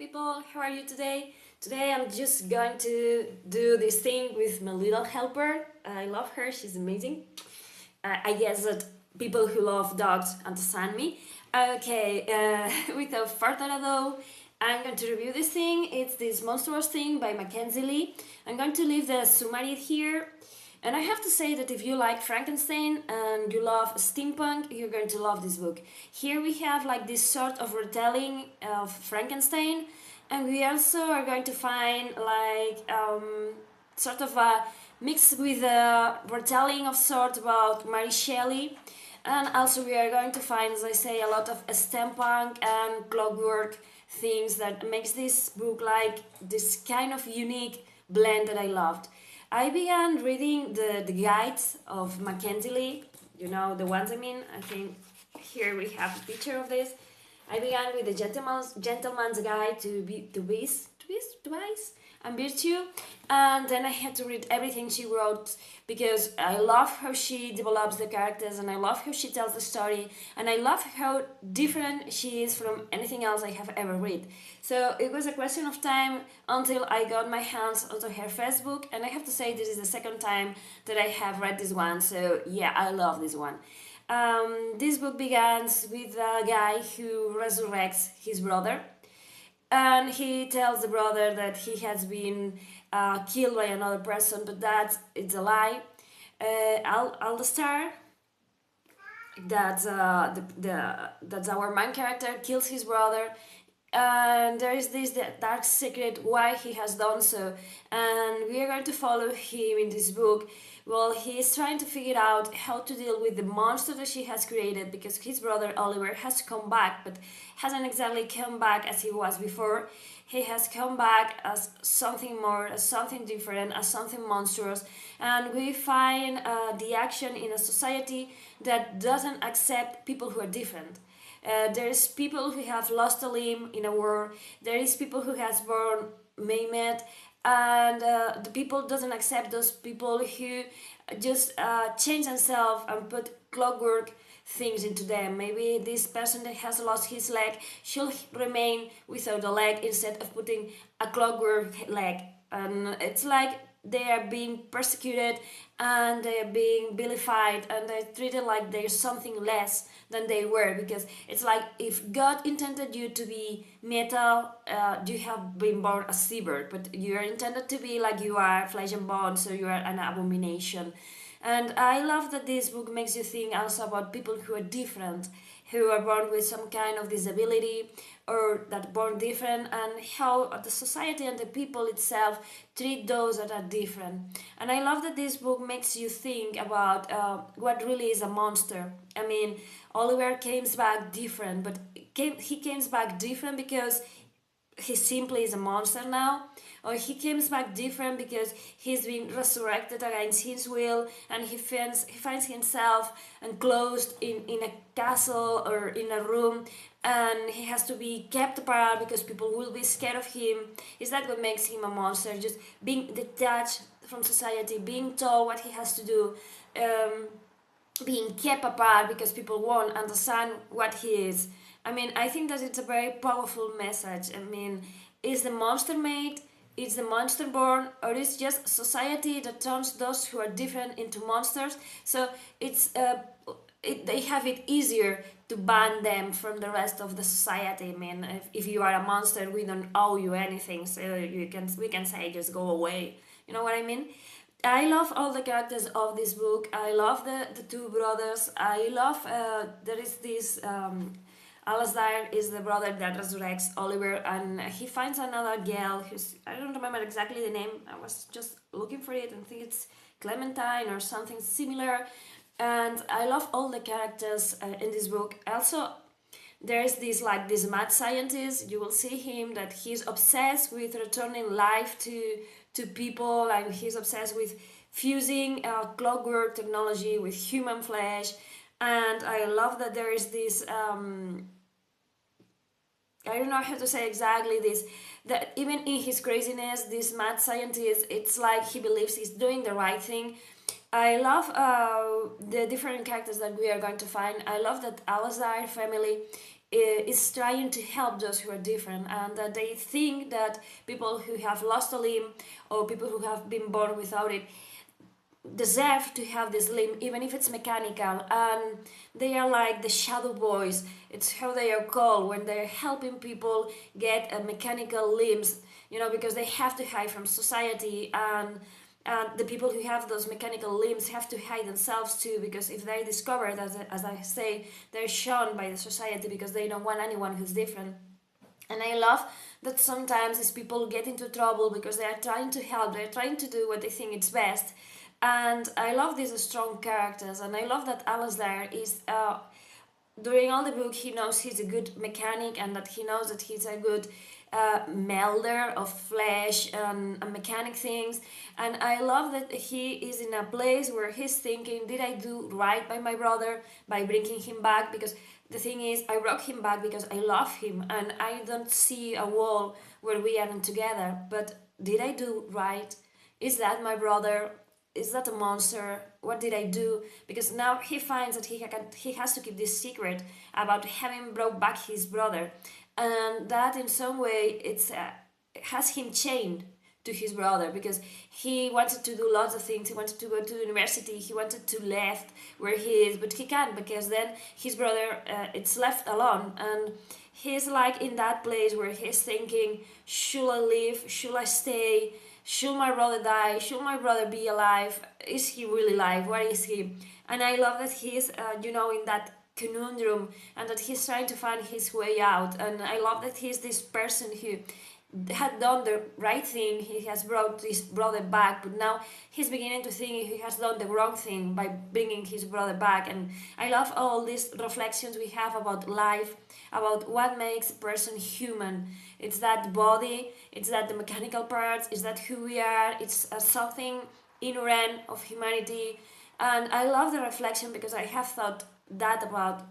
people, how are you today? Today I'm just going to do this thing with my little helper. I love her, she's amazing. I guess that people who love dogs understand me. Okay, without further ado, I'm going to review this thing. It's this Monstrous thing by Mackenzi. I'm going to leave the summary here. And I have to say that if you like Frankenstein and you love steampunk, you're going to love this book. Here we have like this sort of retelling of Frankenstein, and we also are going to find like sort of a mix with a retelling of sort about Mary Shelley. And also we are going to find, as I say, a lot of steampunk and clockwork things that makes this book like this kind of unique blend that I loved. I began reading the guides of Mackenzi, you know, the ones I mean. I think here we have a picture of this. I began with the Gentleman's Guide to Vice and Virtue, and then I had to read everything she wrote because I love how she develops the characters, and I love how she tells the story, and I love how different she is from anything else I have ever read. So it was a question of time until I got my hands onto her first book, and I have to say this is the second time that I have read this one, so yeah, I love this one. This book begins with a guy who resurrects his brother, and he tells the brother that he has been killed by another person, but that it's a lie. Alasdair, that's that's our main character, kills his brother, and there is this dark secret why he has done so, and we are going to follow him in this book. Well, he is trying to figure out how to deal with the monster that she has created, because his brother Oliver has come back, but hasn't exactly come back as he was before. He has come back as something more, as something different, as something monstrous, and we find the action in a society that doesn't accept people who are different. There's people who have lost a limb in a war. There is people who has born maimed, and the people doesn't accept those people who just change themselves and put clockwork things into them. Maybe this person that has lost his leg should remain without a leg instead of putting a clockwork leg. And it's like they are being persecuted and they are being vilified and they're treated like they're something less than they were, because it's like if God intended you to be metal, you have been born a seabird, but you are intended to be like you are flesh and bone, so you are an abomination. And I love that this book makes you think also about people who are different, who are born with some kind of disability or that born different, and how the society and the people itself treat those that are different. And I love that this book makes you think about what really is a monster. I mean, Oliver comes back different, but he comes back different because he simply is a monster now, or he comes back different because he's been resurrected against his will, and he finds himself enclosed in a castle or in a room, and he has to be kept apart because people will be scared of him. Is that what makes him a monster? Just being detached from society, being told what he has to do, being kept apart because people won't understand what he is. I mean, I think that it's a very powerful message. I mean, is the monster made? Is the monster born? Or is just society that turns those who are different into monsters? So it's they have it easier to ban them from the rest of the society. I mean, if you are a monster, we don't owe you anything, so we can say just go away. You know what I mean? I love all the characters of this book. I love the two brothers. I love there is this Alasdair is the brother that resurrects Oliver, and he finds another girl who's, I don't remember exactly the name, I was just looking for it and think it's Clementine or something similar. And I love all the characters in this book. Also, there's this mad scientist. You will see him that he's obsessed with returning life to people, and he's obsessed with fusing clockwork technology with human flesh. And I love that there is this I don't know how to say exactly this, that even in his craziness, this mad scientist, it's like he believes he's doing the right thing. I love the different characters that we are going to find. I love that Alasdair family is trying to help those who are different, and that they think that people who have lost a limb or people who have been born without it deserve to have this limb, even if it's mechanical. And they are like the shadow boys, it's how they are called when they're helping people get mechanical limbs, because they have to hide from society. And the people who have those mechanical limbs have to hide themselves too, because if they're discovered, as I say, they're shunned by the society because they don't want anyone who's different. And I love that sometimes these people get into trouble because they are trying to help, they're trying to do what they think is best. And I love these strong characters, and I love that Alasdair is, during all the book, he knows he's a good mechanic, and that he knows that he's a good melder of flesh and mechanic things. And I love that he is in a place where he's thinking, did I do right by my brother by bringing him back? Because the thing is, I brought him back because I love him, and I don't see a wall where we aren't together. But did I do right? Is that my brother? Is that a monster? What did I do? Because now he finds that he has to keep this secret about having brought back his brother, and that in some way it's has him chained to his brother, because he wanted to do lots of things. He wanted to go to university, he wanted to left where he is, but he can't, because then his brother it's left alone. And he's like in that place where he's thinking, should I leave, should I stay, should my brother die, should my brother be alive, is he really alive, where is he? And I love that he's in that conundrum, and that he's trying to find his way out. And I love that he's this person who had done the right thing. He has brought his brother back, but now he's beginning to think he has done the wrong thing by bringing his brother back. And I love all these reflections we have about life, about what makes a person human. It's that body, it's that the mechanical parts, it's that who we are, it's something inherent of humanity. And I love the reflection, because I have thought that about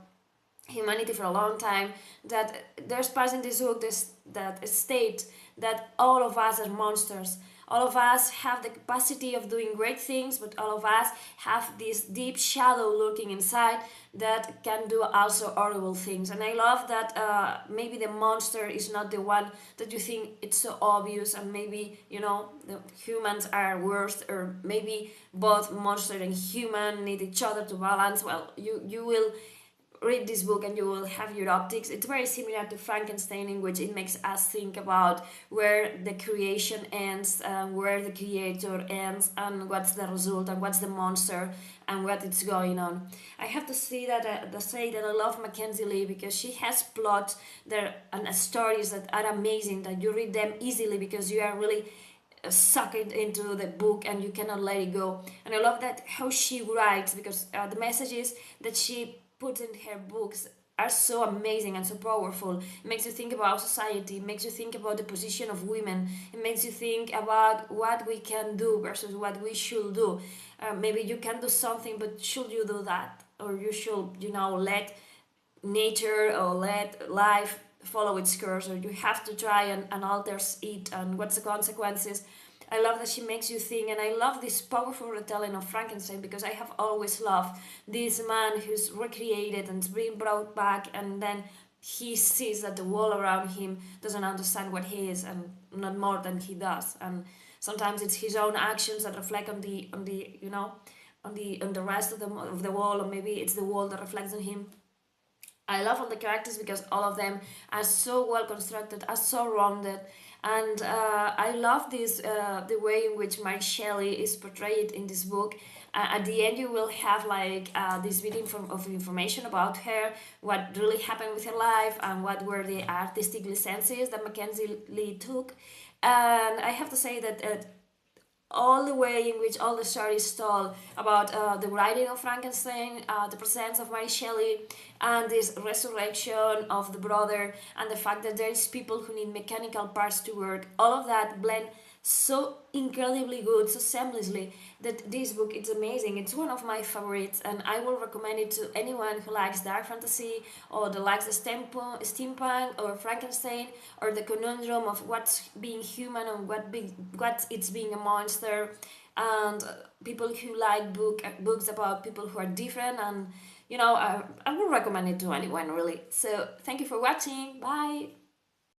humanity for a long time, that there's parts in this book that state that all of us are monsters. All of us have the capacity of doing great things, but all of us have this deep shadow lurking inside that can do also horrible things. And I love that maybe the monster is not the one that you think it's so obvious, and maybe the humans are worse, or maybe both monster and human need each other to balance. Well, you will read this book and you will have your optics. It's very similar to Frankenstein, in which it makes us think about where the creation ends, where the creator ends, and what's the result, and what's the monster, and what is going on. I have to say that I love Mackenzi Lee, because she has plots there and stories that are amazing, that you read them easily because you are really sucked into the book and you cannot let it go. And I love that how she writes, because the messages that she puts in her books are so amazing and so powerful. It makes you think about society, it makes you think about the position of women, it makes you think about what we can do versus what we should do. Maybe you can do something, but should you do that? Or you should, let nature or let life follow its course, or you have to try and alter it, and what's the consequences? I love that she makes you think, and I love this powerful retelling of Frankenstein, because I have always loved this man who's recreated and being brought back, and then he sees that the world around him doesn't understand what he is, and not more than he does. And sometimes it's his own actions that reflect on the rest of the world, or maybe it's the world that reflects on him. I love all the characters because all of them are so well constructed, are so rounded, and I love this the way in which Mary Shelley is portrayed in this book. At the end, you will have this bit of information about her, what really happened with her life, and what were the artistic licenses that Mackenzi Lee took. And I have to say that all the way in which all the stories told about the writing of Frankenstein, the presence of Mary Shelley, and this resurrection of the brother, and the fact that there is people who need mechanical parts to work, all of that blend so incredibly good, so seamlessly, that this book is amazing. It's one of my favorites, and I will recommend it to anyone who likes dark fantasy, or that likes the steampunk or Frankenstein, or the conundrum of what's being human and what it's being a monster, and people who like books about people who are different and I would recommend it to anyone really. So thank you for watching. Bye.